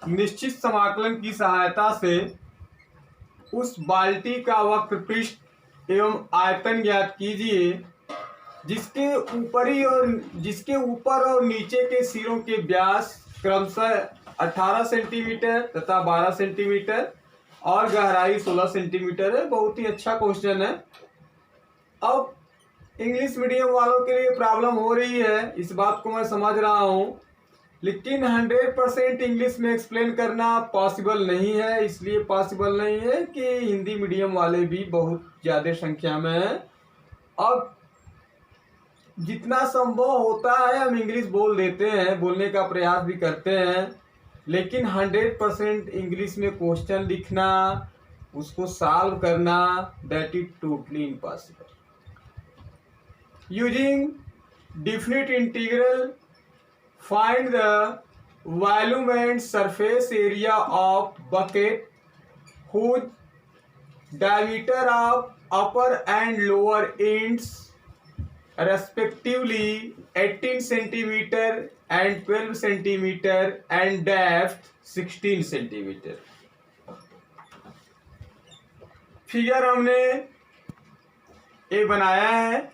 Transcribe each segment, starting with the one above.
निश्चित समाकलन की सहायता से उस बाल्टी का वक्र पृष्ठ एवं आयतन ज्ञात कीजिए जिसके ऊपर और नीचे के सिरों के व्यास क्रमशः 18 सेंटीमीटर तथा 12 सेंटीमीटर और गहराई 16 सेंटीमीटर है। बहुत ही अच्छा क्वेश्चन है। अब इंग्लिश मीडियम वालों के लिए प्रॉब्लम हो रही है, इस बात को मैं समझ रहा हूँ, लेकिन 100% इंग्लिश में एक्सप्लेन करना पॉसिबल नहीं है। इसलिए पॉसिबल नहीं है कि हिंदी मीडियम वाले भी बहुत ज़्यादा संख्या में हैं। अब जितना संभव होता है हम इंग्लिश बोल देते हैं, बोलने का प्रयास भी करते हैं, लेकिन 100% इंग्लिश में क्वेश्चन लिखना, उसको सॉल्व करना, that is totally impossible. Using definite integral find the volume and surface area of bucket whose diameter of upper and lower ends respectively 18 centimeter and 12 centimeter and depth 16 centimeter। Figure हमने ए बनाया है।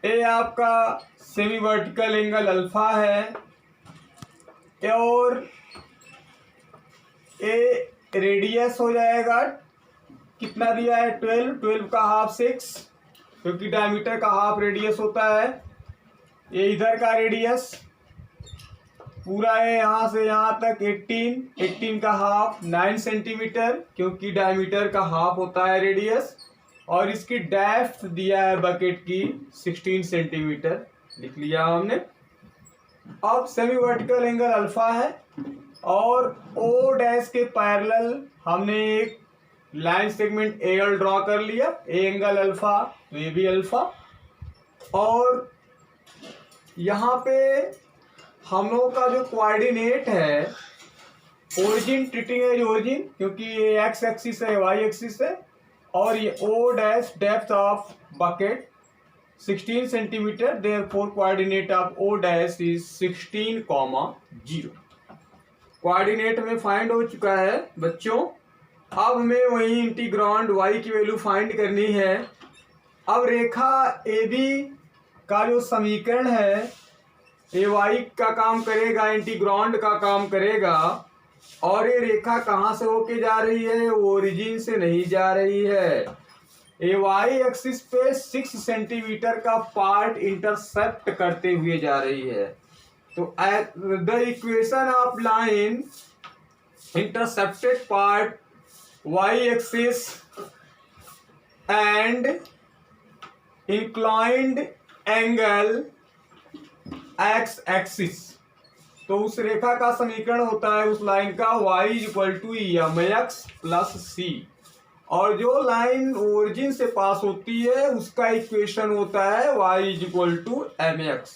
ए आपका semi vertical angle alpha है और ए radius हो जाएगा, कितना दिया है 12 का हाफ 6, क्योंकि डायमीटर का हाफ रेडियस होता है। ये इधर का रेडियस पूरा है यहाँ से यहाँ तक 18 का हाफ 9 सेंटीमीटर, क्योंकि डायमीटर का हाफ होता है रेडियस। और इसकी डेप्थ दिया है बकेट की 16 सेंटीमीटर, लिख लिया हमने। अब सेमी वर्टिकल एंगल अल्फा है और ओ डैश के पैरेलल हमने एक लाइन सेगमेंट एल ड्रॉ कर लिया। ए एंगल अल्फा तो ये भी अल्फा। और यहाँ पे हम लोगों का जो कोऑर्डिनेट है, ओरिजिन ट्रीटिंग एज ओरिजिन, क्योंकि ये एक्स एक्सिस है वाई एक्सिस है, और ये O dash depth of bucket 16 centimetre, therefore coordinate of O dash is 16,0। Coordinate में फाइंड हो चुका है बच्चों। अब हमें वही इंटीग्रांड y की वैल्यू फाइंड करनी है। अब रेखा ए बी का जो समीकरण है, ए वाई का काम करेगा, इंटीग्रांड का काम करेगा। और ये रेखा कहाँ से होके जा रही है? ओरिजिन से नहीं जा रही है। ए वाई एक्सिस पे 6 सेंटीमीटर का पार्ट इंटरसेप्ट करते हुए जा रही है। तो the equation of line intercepted part Y axis and inclined angle X axis, तो उस रेखा का समीकरण होता है उस लाइन का y = mx + c। और जो लाइन ओरिजिन से पास होती है उसका इक्वेशन होता है y = mx।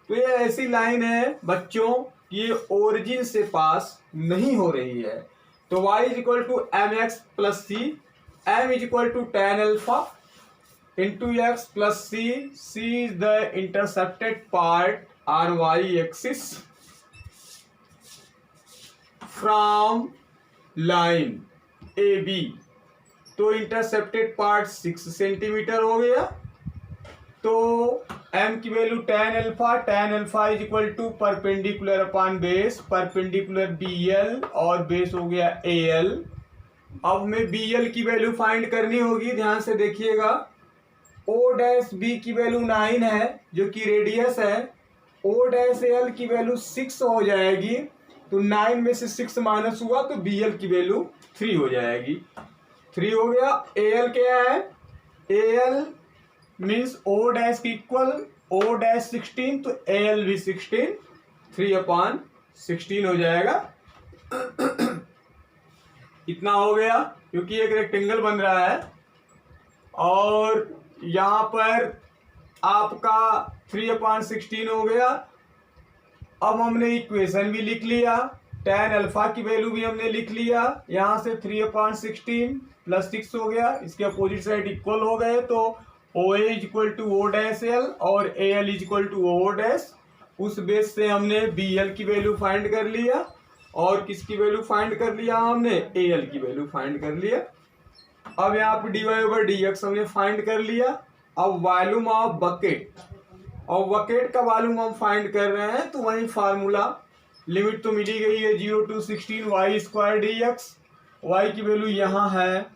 तो ये ऐसी लाइन है बच्चों, ये ओरिजिन से पास नहीं हो रही है। तो y = mx + c, m = tan alpha into x plus c is the intercepted part on y axis from line AB। तो इंटरसेप्टेड पार्ट 6 सेंटीमीटर हो गया। तो m की value tan alpha = perpendicular upon base, perpendicular BL और base हो गया AL। अब हमें BL की वैल्यू फाइंड करनी होगी, ध्यान से देखिएगा। O डैश B की वैल्यू 9 है जो कि रेडियस है। O डैश AL की वैल्यू 6 हो जाएगी, तो 9 में से 6 माइनस हुआ तो BL की वैल्यू 3 हो जाएगी। 3 हो गया। AL क्या है? AL मीन्स O डैश की इक्वल O डैश 16, तो AL भी 16, 3/16 हो जाएगा। इतना हो गया, क्योंकि एक रेक्टेंगल बन रहा है और यहाँ पर आपका 3/16 हो गया। अब हमने इक्वेशन भी लिख लिया, tan अल्फा की वैल्यू भी हमने लिख लिया। यहाँ से 3/16 + 6 हो गया, इसके अपोजिट साइड इक्वल हो गए। तो OA = O डैश L और AL = O डैश। उस बेस से हमने BL की वैल्यू फाइंड कर लिया और किसकी वैल्यू फाइंड कर लिया, हमने AL की वैल्यू फाइंड कर लिया। अब यहाँ पे dy/dx हमने फाइंड कर लिया। अब वॉल्यूम ऑफ बकेट, और बकेट का वॉल्यूम हम फाइंड कर रहे हैं, तो वही फार्मूला, लिमिट तो मिली गई है 0 to 16 y² dx। y की वैल्यू यहाँ है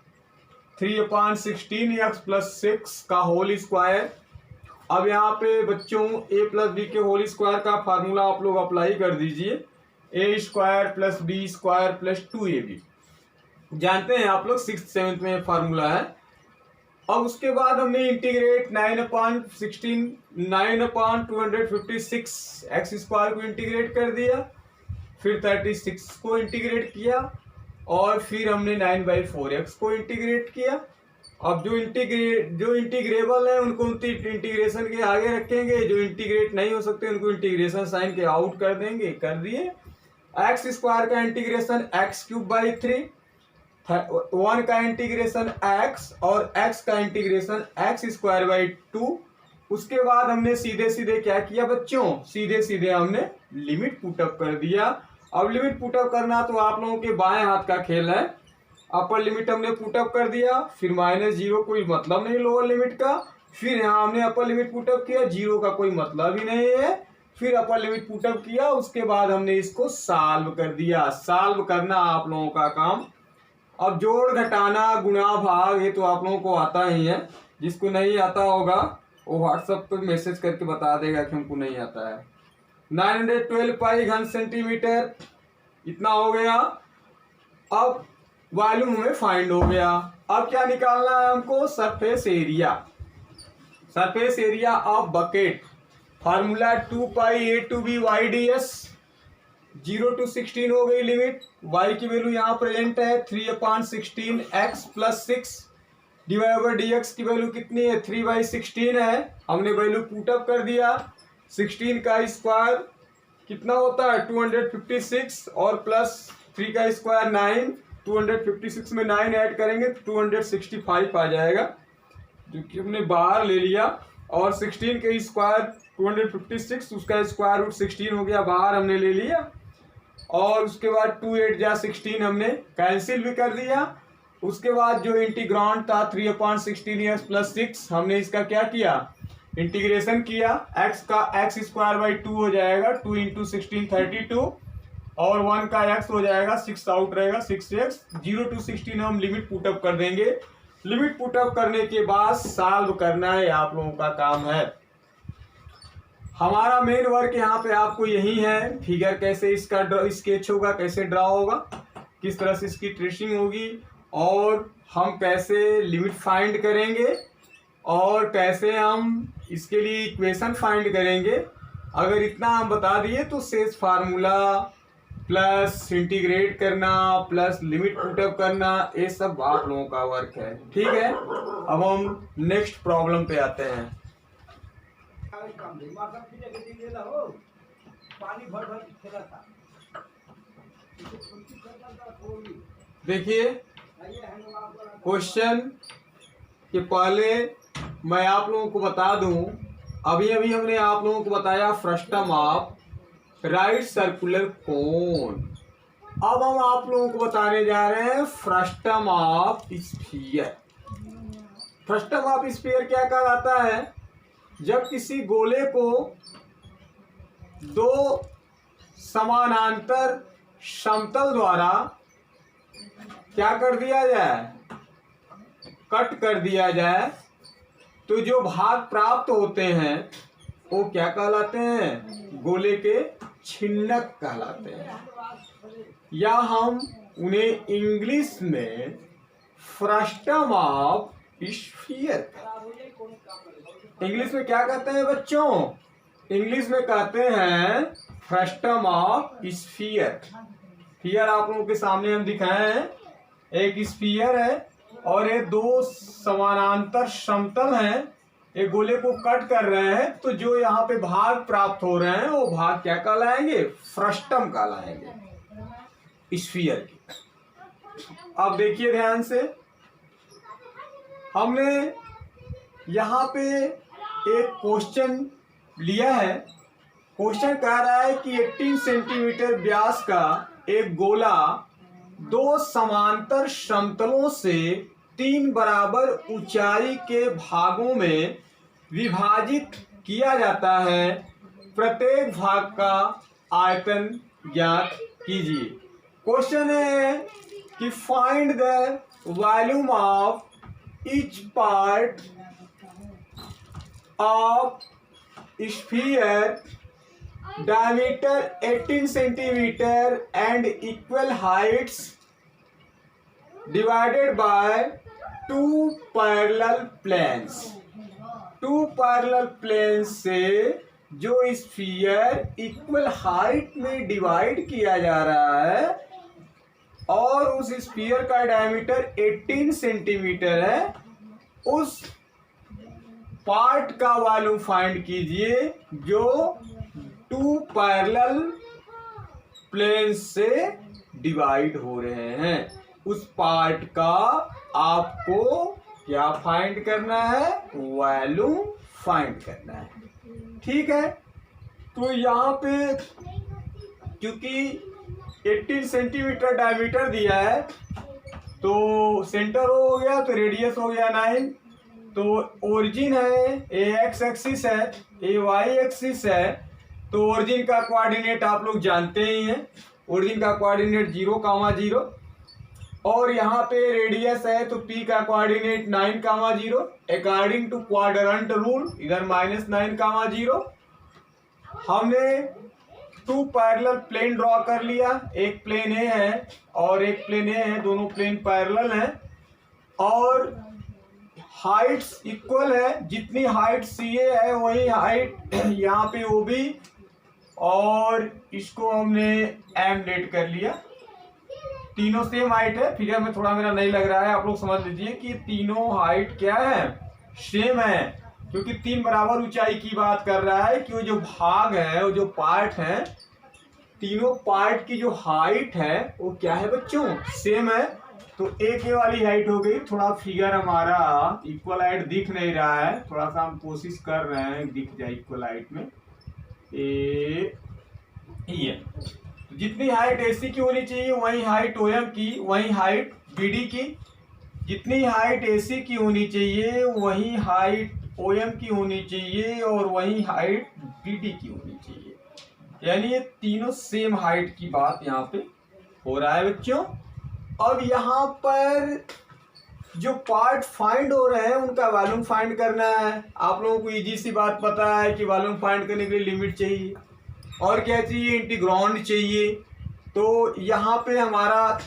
3/16 x + 6 का होल स्क्वायर। अब यहाँ पे बच्चों a+b के होल स्क्वायर का फार्मूला आप लोग अप्लाई कर दीजिए, a² + b² + 2ab। जानते हैं आप लोग, 6th 7th में फार्मूला है। अब उसके बाद हमने इंटीग्रेट 9/256 x² को इंटीग्रेट कर दिया, फिर 36 को इंटीग्रेट किया, और फिर हमने 9/4x को इंटीग्रेट किया। अब जो इंटीग्रेबल है उनको इंटीग्रेशन के आगे रखेंगे, जो इंटीग्रेट नहीं हो सकते उनको इंटीग्रेशन साइन के आउट कर देंगे, कर दिए। x² का इंटीग्रेशन x³ 1 का इंटीग्रेशन x और x का इंटीग्रेशन x² 2। उसके बाद हमने सीधे सीधे क्या किया बच्चों, सीधे सीधे हमने लिमिट पुटअप कर दिया। अब लिमिट पुटअप करना तो आप लोगों के बाएं हाथ का खेल है। अपर लिमिट हमने पुटअप कर दिया, फिर -0 कोई मतलब नहीं लोअर लिमिट का, फिर यहाँ हमने अपर लिमिट पुटअप किया, 0 का कोई मतलब ही नहीं है, फिर अपर लिमिट पुटअप किया। उसके बाद हमने इसको सॉल्व कर दिया। सॉल्व करना आप लोगों का काम। अब जोड़ घटाना गुणा भाग ये तो आप लोगों को आता ही है, जिसको नहीं आता होगा वो व्हाट्सएप पर मैसेज करके बता देगा कि हमको नहीं आता है। 912 पाई घन सेंटीमीटर इतना हो गया। अब वॉल्यूम हमें फाइंड हो गया। अब क्या निकालना है हमको, surface area. Surface area of bucket, formula 2πa/b y/ds। 0 to 16 हो गई लिमिट, y की वैल्यू यहाँ प्रेजेंट है 3/16 x + 6, dy/dx की वैल्यू कितनी है 3/16 है। हमने वैल्यू पुटअप कर दिया। 16 का स्क्वायर कितना होता है 256 और प्लस 3 का स्क्वायर 9। 256 में 9 ऐड करेंगे तो 265 आ जाएगा, जो कि हमने बाहर ले लिया। और 16 के स्क्वायर 256, उसका स्क्वायर रूट 16 हो गया, बाहर हमने ले लिया। और उसके बाद 2 8 जा 16 हमने कैंसिल भी कर दिया। उसके बाद जो इंटीग्रांड था 3/16 + 6, हमने इसका क्या किया, इंटीग्रेशन किया। x का x² 2 हो जाएगा, 2 × 16 32, और 1 का x हो जाएगा, 6 आउट रहेगा 6x। 0 to 16 हम लिमिट पुटअप कर देंगे। लिमिट पुटअप करने के बाद सॉल्व करना है, आप लोगों का काम है। हमारा मेन वर्क यहाँ पे आपको यही है, फिगर कैसे इसका स्केच होगा, कैसे ड्रा होगा, किस तरह से इसकी ट्रेसिंग होगी, और हम कैसे लिमिट फाइंड करेंगे, और कैसे हम इसके लिए इक्वेशन फाइंड करेंगे। अगर इतना हम बता दिए तो शेष फार्मूला प्लस इंटीग्रेट करना प्लस लिमिट पुटअप करना, ये सब आप लोगों का वर्क है। ठीक है, अब हम नेक्स्ट प्रॉब्लम पे आते हैं। देखिए क्वेश्चन के पहले मैं आप लोगों को बता दूं, अभी अभी हमने आप लोगों को बताया frustum of right circular cone. अब हम आप लोगों को बताने जा रहे हैं frustum of sphere. Frustum of sphere क्या कहलाता है, जब किसी गोले को दो समानांतर समतल द्वारा क्या कर दिया जाए, कट कर दिया जाए, तो जो भाग प्राप्त होते हैं वो क्या कहलाते हैं, गोले के छिन्नक कहलाते हैं, या हम उन्हें इंग्लिश में फ्रस्टम ऑफ स्फीयर, इंग्लिश में क्या कहते हैं बच्चों, इंग्लिश में कहते हैं फ्रस्टम ऑफ स्फीयर। स्फीयर आप लोगों के सामने हम दिखाए हैं, एक स्फीयर है और ये दो समानांतर समतल हैं, एक गोले को कट कर रहे हैं, तो जो यहाँ पे भाग प्राप्त हो रहे हैं वो भाग क्या कहलाएंगे, फ्रस्टम कहलाएंगे स्फीयर की। अब देखिए ध्यान से, हमने यहाँ पे एक क्वेश्चन लिया है क्वेश्चन कह रहा है कि 18 सेंटीमीटर व्यास का एक गोला दो समांतर समतलों से 3 बराबर ऊंचाई के भागों में विभाजित किया जाता है। प्रत्येक भाग का आयतन ज्ञात कीजिए। क्वेश्चन है कि find the volume of each part of sphere diameter 18 centimeter and equal heights divided by two parallel planes। Two parallel planes से जो स्फीयर इक्वल हाइट में डिवाइड किया जा रहा है और उस स्फीयर का डायमीटर 18 सेंटीमीटर है, उस पार्ट का वॉल्यूम फाइंड कीजिए जो टू पैरेलल प्लेन्स से डिवाइड हो रहे हैं। उस पार्ट का आपको क्या फाइंड करना है? वॉल्यूम फाइंड करना है। ठीक है, तो यहाँ पे क्योंकि 18 सेंटीमीटर डायमीटर दिया है तो सेंटर हो गया तो रेडियस हो गया 9। तो ओरिजिन है, ए एक्स एक्सिस है, ए वाई एक्सिस है, तो ओरिजिन का कोऑर्डिनेट आप लोग जानते ही हैं। ओरिजिन का कोऑर्डिनेट 0, 0 और यहाँ पे रेडियस है तो पी का coordinate 9, 0 according to quadrant rule इधर -9, 0। हमने टू पैरेलल प्लेन ड्रॉ कर लिया, एक प्लेन ए है और एक प्लेन ए है, दोनों प्लेन पैरेलल हैं और हाइट्स इक्वल है। जितनी हाइट सी ए है वही हाइट यहाँ पे ओ बी, और इसको हमने एम लेट कर लिया। तीनों सेम हाइट है, फिगर में थोड़ा मेरा नहीं लग रहा है, आप लोग समझ लीजिए कि तीनों हाइट क्या है? सेम है, क्योंकि 3 बराबर ऊंचाई की बात कर रहा है कि वो जो भाग है, वो जो पार्ट है, तीनों पार्ट की जो हाइट है वो क्या है बच्चों? सेम है। तो एक ये वाली हाइट हो गई। थोड़ा फिगर हमारा इक्वल हाइट दिख नहीं रहा है, थोड़ा सा हम कोशिश कर रहे हैं दिख जाए इक्वल हाइट में। ये तो जितनी हाइट एसी की होनी चाहिए वही हाइट ओएम की, वही हाइट बीडी की। जितनी हाइट एसी की होनी चाहिए वही हाइट ओएम की होनी चाहिए और वही हाइट बीडी की होनी चाहिए। यानी ये तीनों सेम हाइट की बात यहाँ पे हो रहा है बच्चों। अब यहाँ पर जो पार्ट फाइंड हो रहे हैं उनका वॉल्यूम फाइंड करना है। आप लोगों को इजी सी बात पता है कि वॉल्यूम फाइंड करने के लिए लिमिट चाहिए और क्या चाहिए? इंटीग्रांड चाहिए। तो यहाँ पे हमारा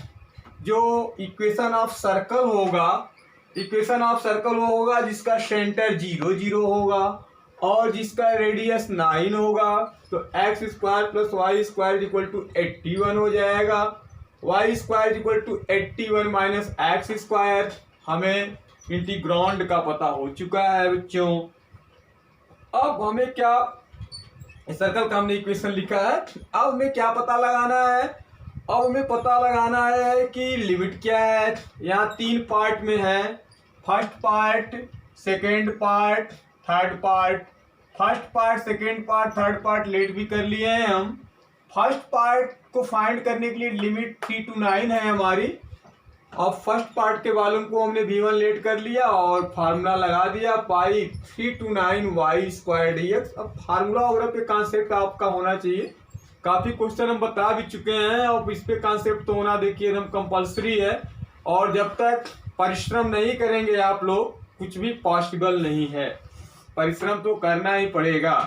जो इक्वेशन ऑफ सर्कल होगा, इक्वेशन ऑफ सर्कल वो होगा जिसका सेंटर 0, 0 होगा और जिसका रेडियस 9 होगा। तो x² + y² = 81 हो जाएगा। y² = 81 - x²। हमें इंटीग्रांड का पता हो चुका है बच्चों। अब हमें क्या, सर्कल का हमने इक्वेशन लिखा है, अब हमें क्या पता लगाना है? अब हमें पता लगाना है कि लिमिट क्या है। यहाँ 3 पार्ट में है, first part, second part, third part. First part, second part, third part let भी कर लिए हैं हम। फर्स्ट पार्ट को फाइंड करने के लिए लिमिट 3 to 9 है हमारी। अब फर्स्ट पार्ट के वॉल्यूम को हमने v1 लेट कर लिया और फार्मूला लगा दिया पाई 3 to 9 y² dx। अब फार्मूला वगैरह पे कॉन्सेप्ट आपका होना चाहिए, काफ़ी क्वेश्चन हम बता भी चुके हैं और इस पे कॉन्सेप्ट तो होना देखिए एकदम कंपलसरी है। और जब तक परिश्रम नहीं करेंगे आप लोग कुछ भी पॉसिबल नहीं है। परिश्रम तो करना ही पड़ेगा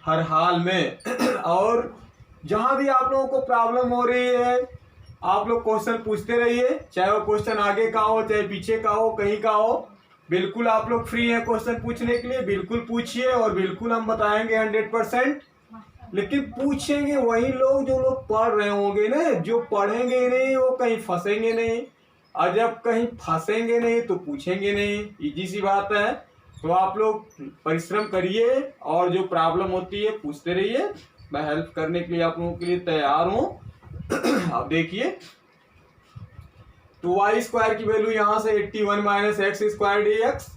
हर हाल में। और जहाँ भी आप लोगों को प्रॉब्लम हो रही है आप लोग क्वेश्चन पूछते रहिए, चाहे वो क्वेश्चन आगे का हो चाहे पीछे का हो, कहीं का हो। बिल्कुल आप लोग फ्री हैं क्वेश्चन पूछने के लिए, बिल्कुल पूछिए और बिल्कुल हम बताएंगे 100%। लेकिन पूछेंगे वही लोग जो लोग पढ़ रहे होंगे ना, जो पढ़ेंगे नहीं वो कहीं फंसेंगे नहीं, और जब कहीं फंसेंगे नहीं तो पूछेंगे नहीं। इजी सी बात है। तो आप लोग परिश्रम करिए और जो प्रॉब्लम होती है पूछते रहिए, मैं हेल्प करने के लिए आप लोगों के लिए तैयार हूँ। अब देखिए, तो y² की वैल्यू यहाँ से 81 - x² dx।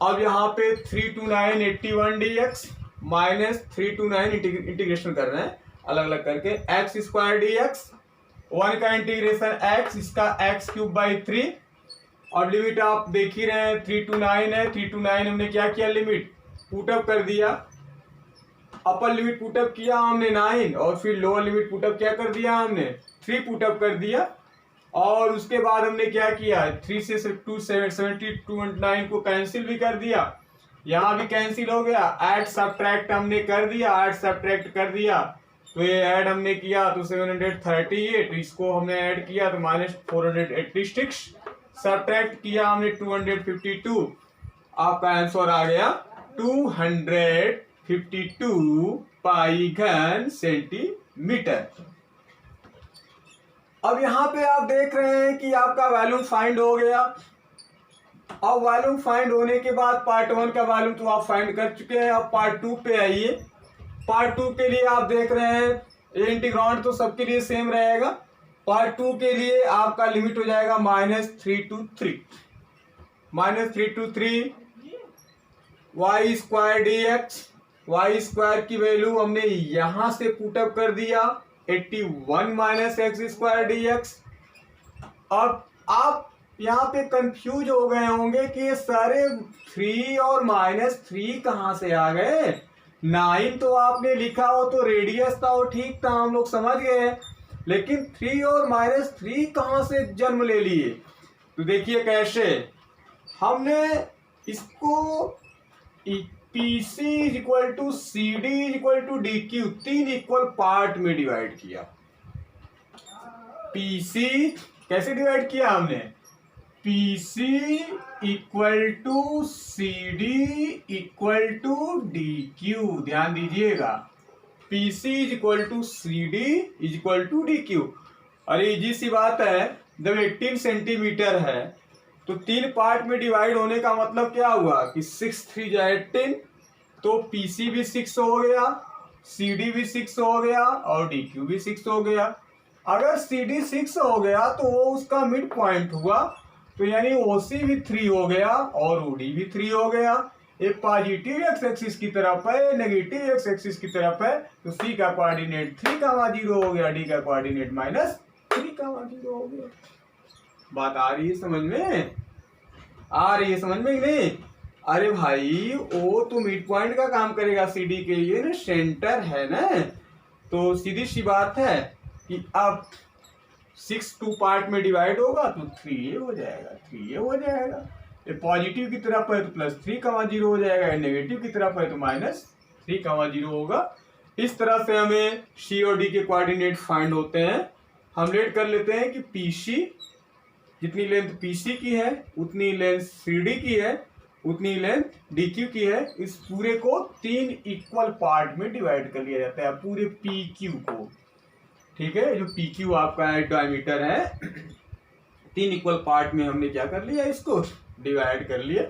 अब यहाँ पे 3 to 9 81 dx -3 to 9 इंटीग्रेशन कर रहे हैं अलग अलग करके, एक्स स्क्वायर डी एक्स, 1 का इंटीग्रेशन एक्स, इसका एक्स क्यूब बाई 3, और लिमिट आप देख ही रहे हैं 3 to 9 है। 3 to 9 हमने क्या किया, लिमिट पुटअप कर दिया, अपर लिमिट पुटअप किया हमने 9, और फिर लोअर लिमिट पुटअप क्या कर दिया हमने 3 पुटअप कर दिया, और उसके बाद हमने क्या किया 3 से 279 को कैंसिल भी कर दिया, यहाँ भी कैंसिल हो गया, ऐड सब्ट्रैक्ट हमने कर दिया, ऐड सब्ट्रैक्ट कर दिया, तो ये ऐड हमने किया तो 738, इसको हमने ऐड किया तो -486, सब्ट्रैक्ट किया हमने 252, आपका आंसर आ गया 252 पाई घन सेंटीमीटर। अब यहाँ पे आप देख रहे हैं कि आपका वॉल्यूम फाइंड हो गया। अब वॉल्यूम फाइंड होने के बाद पार्ट 1 का वॉल्यूम तो आप फाइंड कर चुके हैं। अब पार्ट 2 पे आइए। पार्ट 2 के लिए आप देख रहे हैं ये इंटीग्रांड तो सबके लिए सेम रहेगा। पार्ट 2 के लिए आपका लिमिट हो जाएगा -3 to 3, -3 to 3 Y square D X, Y square की वैल्यू हमने यहां से पुटअप कर दिया 81 - एक्स स्क्वायर डी एक्स। अब आप यहाँ पे कंफ्यूज हो गए होंगे कि ये सारे 3 और -3 कहाँ से आ गए। 9 तो आपने लिखा हो तो रेडियस था वो ठीक था, हम लोग समझ गए, लेकिन 3 और -3 कहाँ से जन्म ले लिए। तो देखिए कैसे हमने इसको PC = CD = DQ 3 equal part में डिवाइड किया। PC कैसे डिवाइड किया हमने, PC = CD = DQ, ध्यान दीजिएगा, PC = CD = DQ। अरे इजी सी बात है, जब 18 सेंटीमीटर है तो 3 पार्ट में डिवाइड होने का मतलब क्या हुआ कि 6 3 × 18, तो PC भी 6 हो गया, CD भी 6 हो गया और DQ भी 6 हो गया। अगर CD 6 हो गया तो वो उसका मिड पॉइंट हुआ, तो यानी OC भी 3 हो गया और OD भी 3 हो गया। एक पॉजिटिव एक्स एक्सिस की तरफ है, नेगेटिव एक्स एक्सिस की तरफ है, तो C का कोऑर्डिनेट 3,0 हो गया, D का कोऑर्डिनेट -3,0 हो गया। बात आ रही है समझ में, आ रही है समझ में नहीं? अरे भाई वो तो मिड पॉइंट का काम करेगा CD के लिए ना, सेंटर है ना, तो सीधी सी बात है कि अब 6 2 पार्ट में डिवाइड होगा तो 3A हो जाएगा, 3A हो जाएगा। ये पॉजिटिव की तरफ है तो +3,0 हो जाएगा, नेगेटिव की तरफ है तो -3,0 होगा। इस तरह से हमें C और D के कोऑर्डिनेट फाइंड होते हैं। हम लेट कर लेते हैं कि PC जितनी लेंथ PC की है उतनी लेंथ CD की है, उतनी लेंथ DQ की है। इस पूरे को 3 इक्वल पार्ट में डिवाइड कर लिया जाता है, पूरे PQ को, ठीक है। जो PQ आपका डायमीटर है 3 इक्वल पार्ट में हमने क्या कर लिया, इसको डिवाइड कर लिया।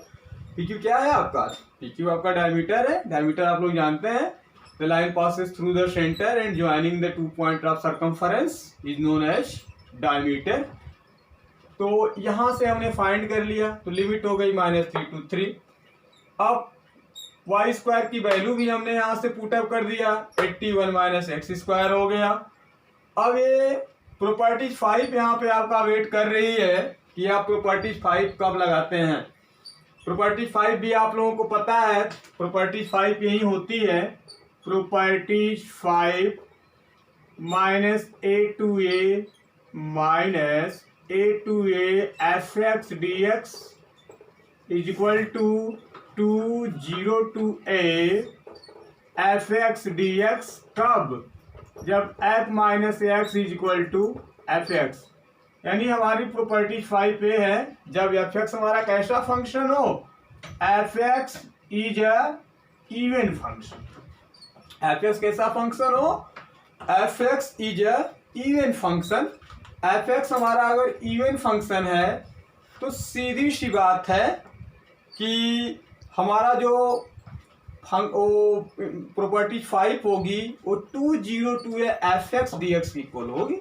PQ क्या है आपका, PQ आपका डायमीटर है। डायमीटर आप लोग जानते हैं, the line passes through the centre and joining the 2 point of circumference is known as diameter. तो यहां से हमने फाइंड कर लिया, तो लिमिट हो गई -3 to 3। अब वाई स्क्वायर की वैल्यू भी हमने यहां से पुटअप कर दिया, 81 - एक्स स्क्वायर हो गया। अब ये प्रॉपर्टीज 5 यहाँ पे आपका वेट कर रही है कि आप प्रॉपर्टीज 5 कब लगाते हैं। प्रॉपर्टी 5 भी आप लोगों को पता है, प्रॉपर्टीज 5 यही होती है, properties 5 -A to A to A fx dx = 0 to A fx dx कब, जब f - x = fx। यानी हमारी प्रॉपर्टी 5A है, जब fx हमारा कैसा फंक्शन हो, fx is a even function. fx कैसा फंक्शन हो, fx is a even function. fx हमारा अगर इवन फंक्शन है तो सीधी सी बात है कि हमारा जो प्रॉपर्टी 5 होगी वो 2 to A fx dx की इक्वल होगी।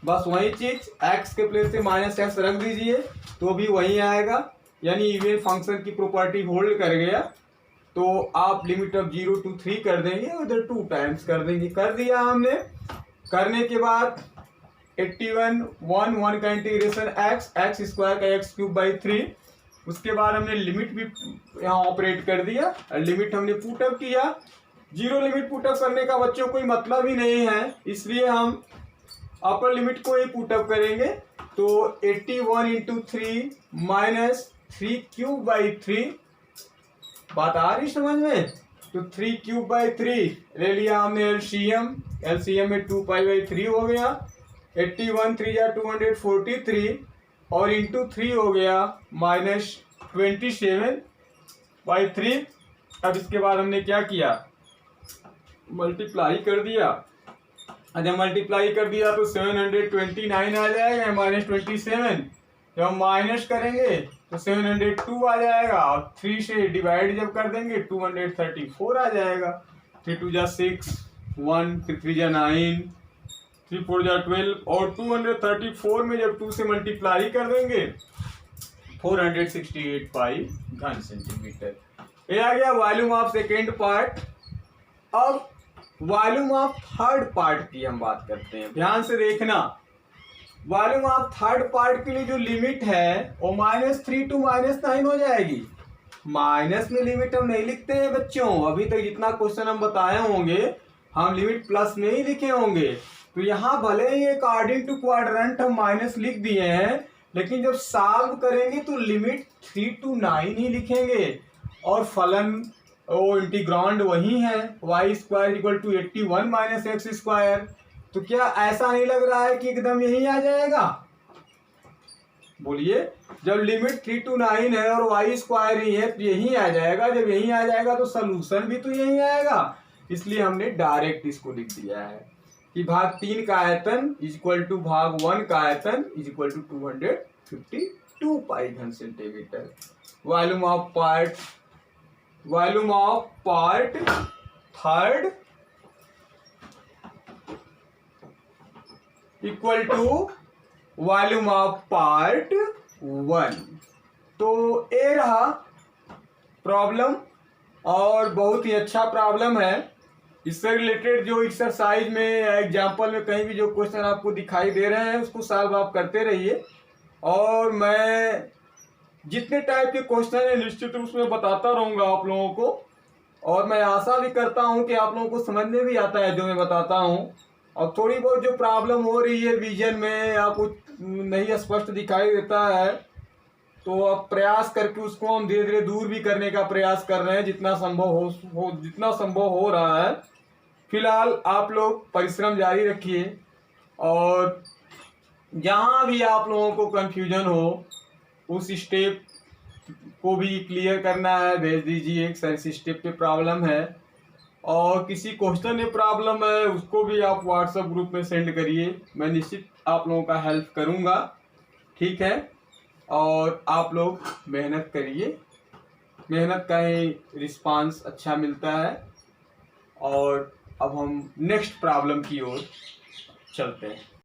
बस वही चीज, x के प्लेस से -x रख दीजिए तो भी वही आएगा, यानी इवन फंक्शन की प्रॉपर्टी होल्ड कर गया। तो आप लिमिट ऑफ 0 to 3 कर देंगे, उधर 2 टाइम्स कर देंगे। कर दिया हमने। करने के बाद 81 1 का इंटीग्रेशन x स्क्वायर का x³/3। उसके बाद हमने लिमिट भी यहाँ ऑपरेट कर दिया, लिमिट हमने पुटअप किया। जीरो लिमिट पुटअप करने का बच्चों कोई मतलब ही नहीं है, इसलिए हम अपर लिमिट को ही पुटअप करेंगे। तो 81 × 3 - 3³/3, बात आ रही समझ में? तो 3³/3 ले लिया हमने एलसीएम, एलसीएम में 2π/3 हो गया। 81 3 या 243 और इंटू 3 हो गया -27/3। अब इसके बाद हमने क्या किया, मल्टीप्लाई कर दिया। जब मल्टीप्लाई कर दिया तो 729 आ जाएगा -27। जब हम माइनस करेंगे तो 702 आ जाएगा, और 3 से डिवाइड जब कर देंगे 234 आ जाएगा। 3 2 = 6 1 3 3 = 9 3 4 = 12 और 234 में जब 2 से मल्टीप्लाई कर देंगे 468 पाई घन सेंटीमीटर। ये आ गया वॉल्यूम ऑफ सेकेंड पार्ट। अब वॉल्यूम ऑफ थर्ड पार्ट की हम बात करते हैं, ध्यान से देखना। वॉल्यूम ऑफ थर्ड पार्ट के लिए जो लिमिट है वो -3 to -9 हो जाएगी। माइनस में लिमिट हम नहीं लिखते हैं बच्चों, अभी तक जितना क्वेश्चन हम बताए होंगे हम लिमिट प्लस में ही लिखे होंगे। तो यहाँ भले ही अकॉर्डिंग टू क्वाड्रेंट हम माइनस लिख दिए हैं, लेकिन जब सॉल्व करेंगे तो लिमिट 3 to 9 ही लिखेंगे, और फलन वो इंटीग्रांड वही है, y² = 81 - x²। तो क्या ऐसा नहीं लग रहा है कि एकदम यही आ जाएगा? बोलिए, जब लिमिट 3 to 9 है और y² ही है तो यही आ जाएगा। जब यही आ जाएगा तो सलूशन भी तो यही आएगा। इसलिए हमने डायरेक्ट इसको लिख दिया है कि भाग 3 का आयतन = भाग 1 का आयतन = 252 पाई घन centimetre. Volume of part third = volume of part 1। तो ये रहा प्रॉब्लम, और बहुत ही अच्छा प्रॉब्लम है। इससे रिलेटेड जो एक्सरसाइज में, एग्जाम्पल में कहीं भी जो क्वेश्चन आपको दिखाई दे रहे हैं उसको सॉल्व आप करते रहिए। और मैं जितने टाइप के क्वेश्चन है निश्चित रूप से बताता रहूँगा आप लोगों को, और मैं आशा भी करता हूँ कि आप लोगों को समझ में भी आता है जो मैं बताता हूँ। और थोड़ी बहुत जो प्रॉब्लम हो रही है विजन में या कुछ नहीं स्पष्ट दिखाई देता है, तो अब प्रयास करके उसको हम धीरे धीरे दूर भी करने का प्रयास कर रहे हैं, जितना संभव हो रहा है। फिलहाल आप लोग परिश्रम जारी रखिए, और जहाँ भी आप लोगों को कंफ्यूजन हो उस स्टेप को भी क्लियर करना है, भेज दीजिए। सर इस स्टेप पे प्रॉब्लम है, और किसी क्वेश्चन में प्रॉब्लम है उसको भी आप व्हाट्सएप ग्रुप में सेंड करिए, मैं निश्चित आप लोगों का हेल्प करूँगा। ठीक है, और आप लोग मेहनत करिए, मेहनत का ही रिस्पांस अच्छा मिलता है। और अब हम नेक्स्ट प्रॉब्लम की ओर चलते हैं।